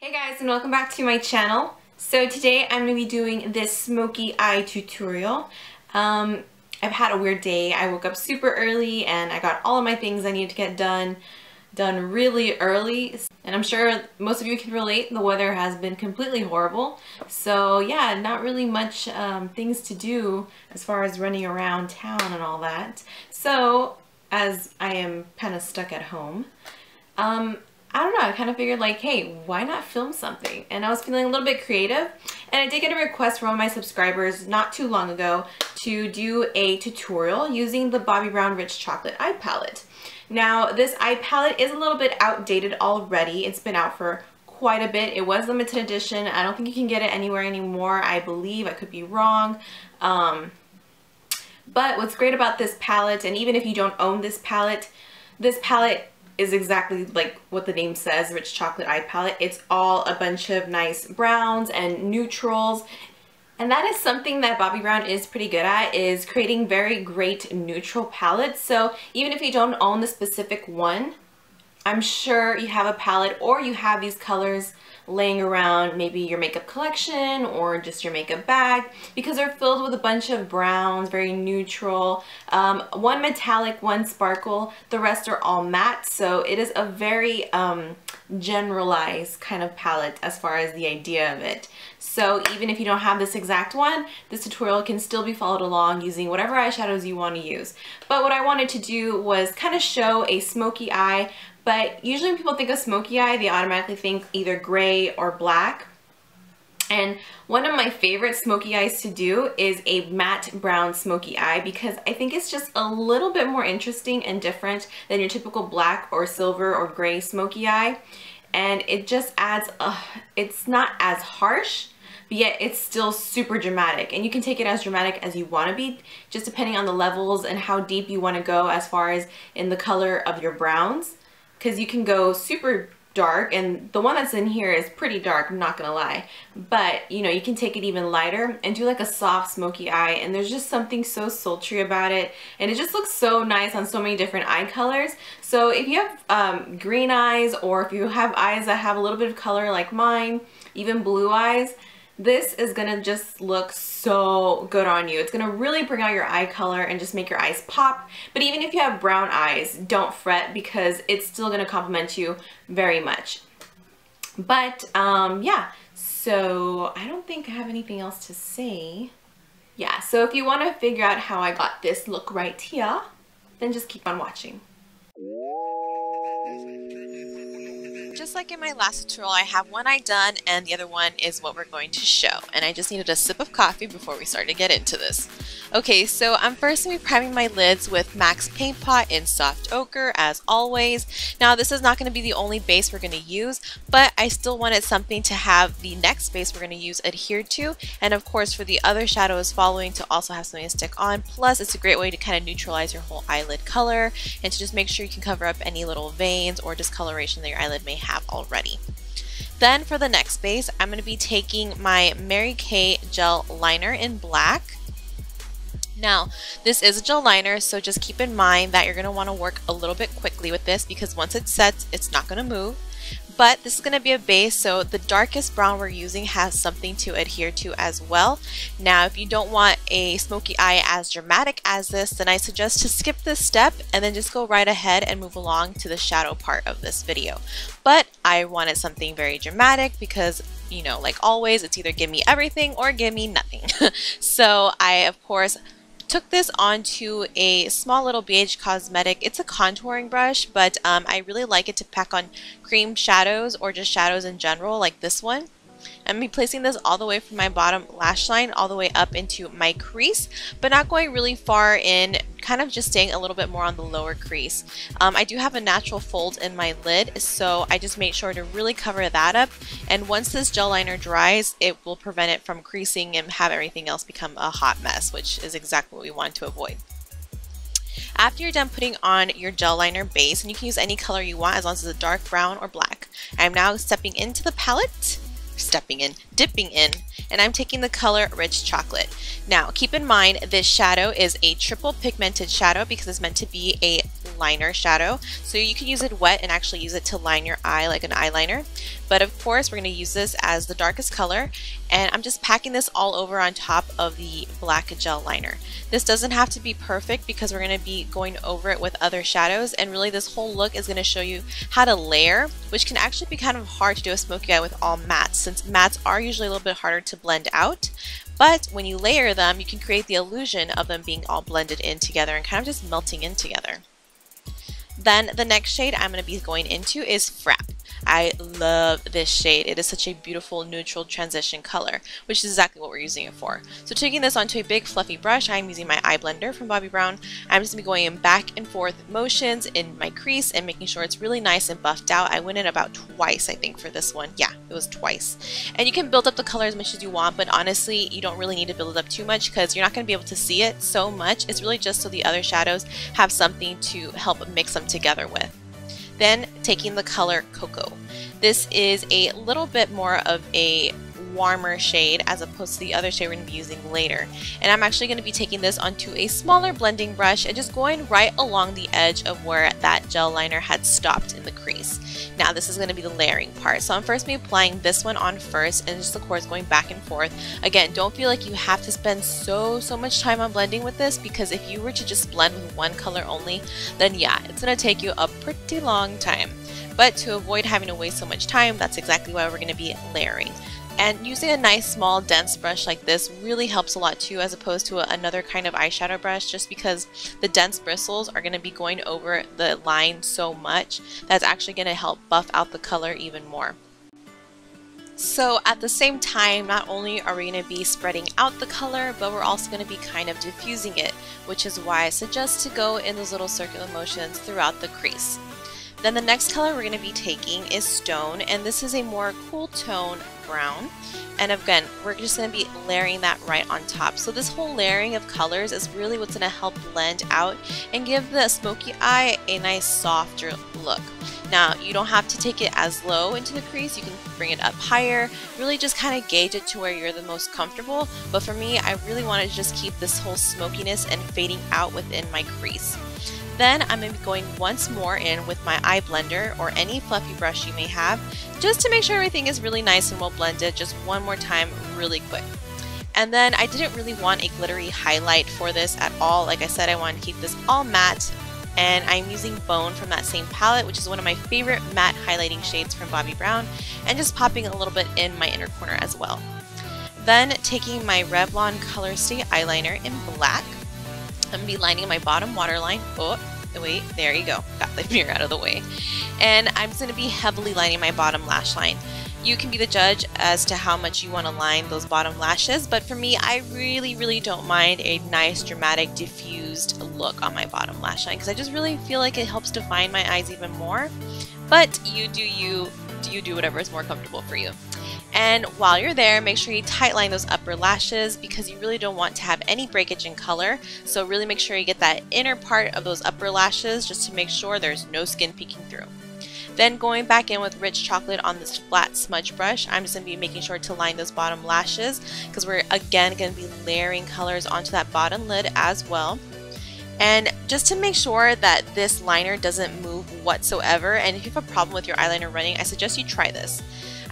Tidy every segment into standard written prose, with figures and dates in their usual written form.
Hey guys, and welcome back to my channel. So today I'm going to be doing this smoky eye tutorial. I've had a weird day. I woke up super early and I got all of my things I needed to get done really early. And I'm sure most of you can relate. The weather has been completely horrible. So yeah, not really much things to do as far as running around town and all that. So as I am kind of stuck at home, I don't know, I kind of figured like, hey, why not film something? And I was feeling a little bit creative, and I did get a request from one of my subscribers not too long ago to do a tutorial using the Bobbi Brown Rich Chocolate Eye Palette. Now, this eye palette is a little bit outdated already. It's been out for quite a bit. It was limited edition. I don't think you can get it anywhere anymore, I believe. I could be wrong. But what's great about this palette, and even if you don't own this palette is exactly like what the name says, Rich Chocolate Eye Palette. It's all a bunch of nice browns and neutrals. And that is something that Bobbi Brown is pretty good at, is creating very great neutral palettes. So even if you don't own the specific one, I'm sure you have a palette or you have these colors laying around, maybe your makeup collection or just your makeup bag, because they're filled with a bunch of browns, very neutral, one metallic, one sparkle, the rest are all matte. So it is a very generalized kind of palette as far as the idea of it. So even if you don't have this exact one, this tutorial can still be followed along using whatever eyeshadows you want to use. But what I wanted to do was kind of show a smoky eye. But usually when people think of smoky eye, they automatically think either gray or black. And one of my favorite smoky eyes to do is a matte brown smoky eye, because I think it's just a little bit more interesting and different than your typical black or silver or gray smoky eye. And it just adds, it's not as harsh, but yet it's still super dramatic. And you can take it as dramatic as you want to be, just depending on the levels and how deep you want to go as far as in the color of your browns. Because you can go super dark, and the one that's in here is pretty dark, I'm not gonna lie. But you know, you can take it even lighter and do like a soft smoky eye, and there's just something so sultry about it, and it just looks so nice on so many different eye colors. So if you have green eyes, or if you have eyes that have a little bit of color like mine, even blue eyes, this is gonna just look so good on you. It's gonna really bring out your eye color and just make your eyes pop. But even if you have brown eyes, don't fret, because it's still gonna complement you very much. But yeah, so I don't think I have anything else to say. Yeah, so if you want to figure out how I got this look right here, then just keep on watching. Just like in my last tutorial, I have one eye done and the other one is what we're going to show. And I just needed a sip of coffee before we start to get into this. Okay, so I'm first going to be priming my lids with MAC's Paint Pot in Soft Ochre, as always. Now, this is not going to be the only base we're going to use, but I still wanted something to have the next base we're going to use adhered to. And of course, for the other shadows following, to also have something to stick on. Plus, it's a great way to kind of neutralize your whole eyelid color and to just make sure you can cover up any little veins or discoloration that your eyelid may have already. Then for the next base, I'm going to be taking my Mary Kay gel liner in black. Now, this is a gel liner, so just keep in mind that you're going to want to work a little bit quickly with this, because once it sets, it's not going to move. But this is going to be a base, so the darkest brown we're using has something to adhere to as well. Now, if you don't want a smoky eye as dramatic as this, then I suggest to skip this step and then just go right ahead and move along to the shadow part of this video. But I wanted something very dramatic because, you know, like always, it's either give me everything or give me nothing. So I, of course, took this onto a small little BH Cosmetic. It's a contouring brush, but I really like it to pack on cream shadows or just shadows in general, like this one. I'm going to be placing this all the way from my bottom lash line all the way up into my crease, but not going really far in, kind of just staying a little bit more on the lower crease. I do have a natural fold in my lid, so I just make sure to really cover that up, and once this gel liner dries, it will prevent it from creasing and have everything else become a hot mess, which is exactly what we want to avoid. After you're done putting on your gel liner base, and you can use any color you want as long as it's a dark brown or black, I'm now stepping into the palette, dipping in, and I'm taking the color Rich Chocolate. Now, keep in mind this shadow is a triple pigmented shadow because it's meant to be a liner shadow. So you can use it wet and actually use it to line your eye like an eyeliner. But of course, we're going to use this as the darkest color. And I'm just packing this all over on top of the black gel liner. This doesn't have to be perfect because we're going to be going over it with other shadows. And really this whole look is going to show you how to layer, which can actually be kind of hard to do a smoky eye with all mattes, since mattes are usually a little bit harder to blend out. But when you layer them, you can create the illusion of them being all blended in together and kind of just melting in together. Then the next shade I'm going to be going into is Frap. I love this shade. It is such a beautiful neutral transition color, which is exactly what we're using it for. So taking this onto a big fluffy brush, I'm using my eye blender from Bobbi Brown. I'm just going to be going in back and forth motions in my crease and making sure it's really nice and buffed out. I went in about twice, I think, for this one. Yeah, it was twice. And you can build up the color as much as you want, but honestly, you don't really need to build it up too much because you're not going to be able to see it so much. It's really just so the other shadows have something to help mix them together with. Then taking the color Cocoa. This is a little bit more of a warmer shade as opposed to the other shade we're going to be using later. And I'm actually going to be taking this onto a smaller blending brush and just going right along the edge of where that gel liner had stopped in the crease. Now this is going to be the layering part. So I'm first applying this one on first and just of course going back and forth. Again, don't feel like you have to spend so much time on blending with this, because if you were to just blend with one color only, then yeah, it's going to take you a pretty long time. But to avoid having to waste so much time, that's exactly why we're going to be layering. And using a nice small dense brush like this really helps a lot too, as opposed to another kind of eyeshadow brush, just because the dense bristles are going to be going over the line so much that's actually going to help buff out the color even more. So at the same time, not only are we going to be spreading out the color, but we're also going to be kind of diffusing it, which is why I suggest to go in those little circular motions throughout the crease. Then the next color we're going to be taking is Stone, and this is a more cool tone brown. And again, we're just going to be layering that right on top. So this whole layering of colors is really what's going to help blend out and give the smoky eye a nice softer look. Now, you don't have to take it as low into the crease, you can bring it up higher, really just kind of gauge it to where you're the most comfortable. But for me, I really wanted to just keep this whole smokiness and fading out within my crease. Then I'm going to be going once more in with my eye blender or any fluffy brush you may have, just to make sure everything is really nice and well blended, just one more time really quick. And then I didn't really want a glittery highlight for this at all. Like I said, I wanted to keep this all matte, and I'm using Bone from that same palette, which is one of my favorite matte highlighting shades from Bobbi Brown, and just popping a little bit in my inner corner as well. Then taking my Revlon Color Stay eyeliner in black, I'm going to be lining my bottom waterline. Oh, wait, there you go. Got the mirror out of the way. And I'm just going to be heavily lining my bottom lash line. You can be the judge as to how much you want to line those bottom lashes, but for me, I really don't mind a nice, dramatic, diffused look on my bottom lash line, because I just really feel like it helps define my eyes even more. But you do whatever is more comfortable for you. And while you're there, make sure you tight line those upper lashes, because you really don't want to have any breakage in color. So really make sure you get that inner part of those upper lashes just to make sure there's no skin peeking through. Then going back in with Rich Chocolate on this flat smudge brush, I'm just going to be making sure to line those bottom lashes, because we're again going to be layering colors onto that bottom lid as well. And just to make sure that this liner doesn't move whatsoever, and if you have a problem with your eyeliner running, I suggest you try this.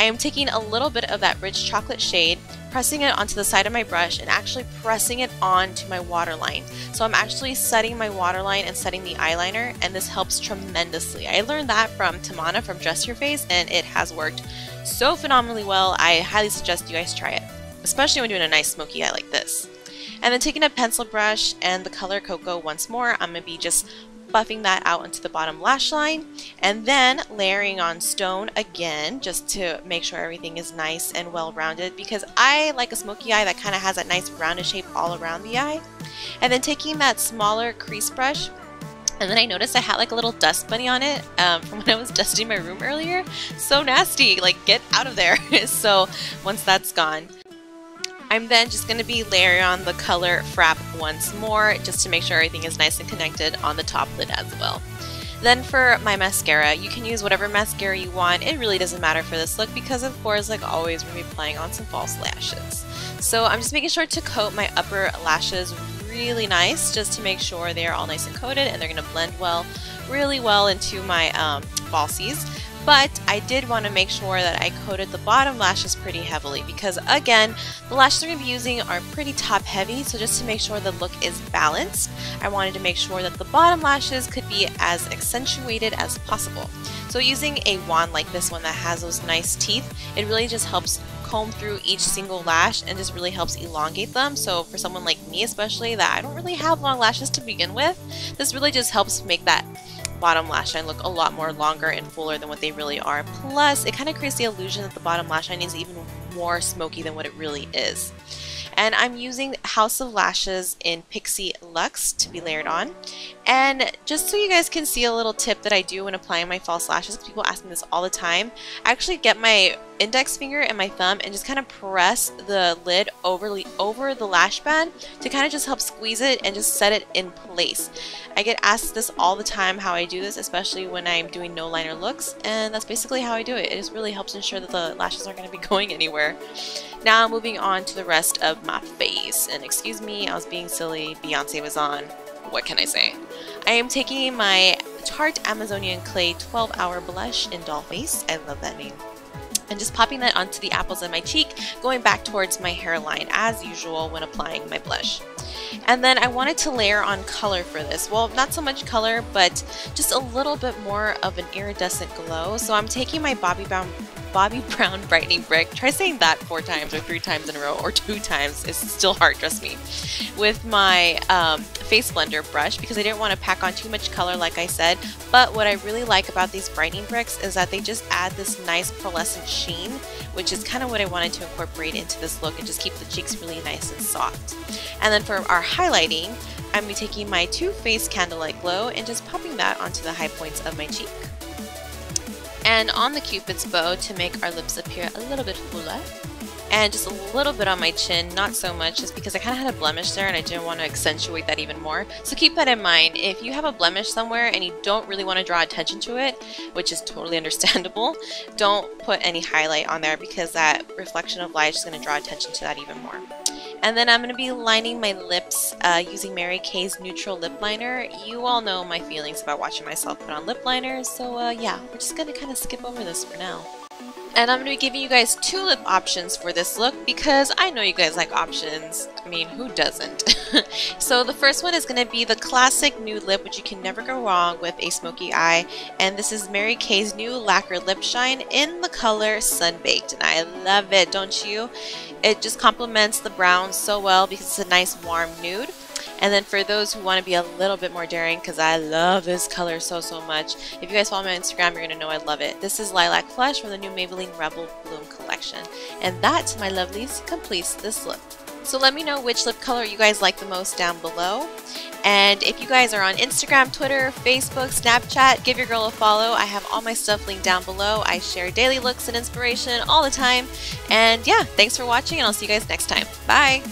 I am taking a little bit of that Rich Chocolate shade, pressing it onto the side of my brush, and actually pressing it onto my waterline. So I'm actually setting my waterline and setting the eyeliner, and this helps tremendously. I learned that from Tamana from Dress Your Face, and it has worked so phenomenally well. I highly suggest you guys try it, especially when doing a nice smoky eye like this. And then taking a pencil brush and the color Cocoa once more, I'm going to be just buffing that out into the bottom lash line, and then layering on Stone again, just to make sure everything is nice and well rounded, because I like a smoky eye that kind of has that nice rounded shape all around the eye. And then taking that smaller crease brush, and then I noticed I had like a little dust bunny on it from when I was dusting my room earlier. So nasty, like get out of there. So once that's gone, I'm then just going to be layering on the color Frap once more, just to make sure everything is nice and connected on the top lid as well. Then for my mascara, you can use whatever mascara you want. It really doesn't matter for this look, because of course, like always, we're going to be playing on some false lashes. So I'm just making sure to coat my upper lashes really nice just to make sure they're all nice and coated and they're going to blend really well into my falsies. But I did want to make sure that I coated the bottom lashes pretty heavily because, again, the lashes I'm going to be using are pretty top heavy, so just to make sure the look is balanced, I wanted to make sure that the bottom lashes could be as accentuated as possible. So using a wand like this one that has those nice teeth, it really just helps comb through each single lash and just really helps elongate them. So for someone like me especially, that I don't really have long lashes to begin with, this really just helps make that bottom lash line look a lot more longer and fuller than what they really are. Plus, it kind of creates the illusion that the bottom lash line is even more smoky than what it really is. And I'm using House of Lashes in Pixie Luxe to be layered on. And just so you guys can see a little tip that I do when applying my false lashes, because people ask me this all the time, I actually get my index finger and my thumb and just kind of press the lid over the lash band to kind of just help squeeze it and just set it in place. I get asked this all the time how I do this, especially when I'm doing no liner looks, and that's basically how I do it. It just really helps ensure that the lashes aren't going to be going anywhere. Now moving on to the rest of my face, and excuse me, I was being silly, Beyonce was on. What can I say? I am taking my Tarte Amazonian Clay 12-Hour Blush in Doll Face. I love that name. And just popping that onto the apples of my cheek, going back towards my hairline as usual when applying my blush. And then I wanted to layer on color for this. Well, not so much color, but just a little bit more of an iridescent glow. So I'm taking my Bobbi Brown Brightening Brick. Try saying that 4 times or 3 times in a row or 2 times. It's still hard, trust me. With my face blender brush because I didn't want to pack on too much color like I said. But what I really like about these brightening bricks is that they just add this nice pearlescent sheen, which is kind of what I wanted to incorporate into this look and just keep the cheeks really nice and soft. And then for our highlighting, I'm going to be taking my Too Faced Candlelight Glow and just popping that onto the high points of my cheek. And on the Cupid's bow to make our lips appear a little bit fuller. And just a little bit on my chin, not so much, just because I kind of had a blemish there and I didn't want to accentuate that even more. So keep that in mind. If you have a blemish somewhere and you don't really want to draw attention to it, which is totally understandable, don't put any highlight on there because that reflection of light is going to draw attention to that even more. And then I'm going to be lining my lips using Mary Kay's Neutral Lip Liner. You all know my feelings about watching myself put on lip liners, so yeah, we're just going to kind of skip over this for now. And I'm going to be giving you guys 2 lip options for this look because I know you guys like options. I mean, who doesn't? So the first one is going to be the classic nude lip, which you can never go wrong with a smoky eye. And this is Mary Kay's new Lacquer Lip Shine in the color Sunbaked. And I love it, don't you? It just complements the brown so well because it's a nice warm nude. And then for those who want to be a little bit more daring, because I love this color so much, if you guys follow me on Instagram, you're going to know I love it. This is Lilac Flesh from the new Maybelline Rebel Bloom collection. And that, my lovelies, completes this look. So let me know which lip color you guys like the most down below. And if you guys are on Instagram, Twitter, Facebook, Snapchat, give your girl a follow. I have all my stuff linked down below. I share daily looks and inspiration all the time. And yeah, thanks for watching and I'll see you guys next time. Bye!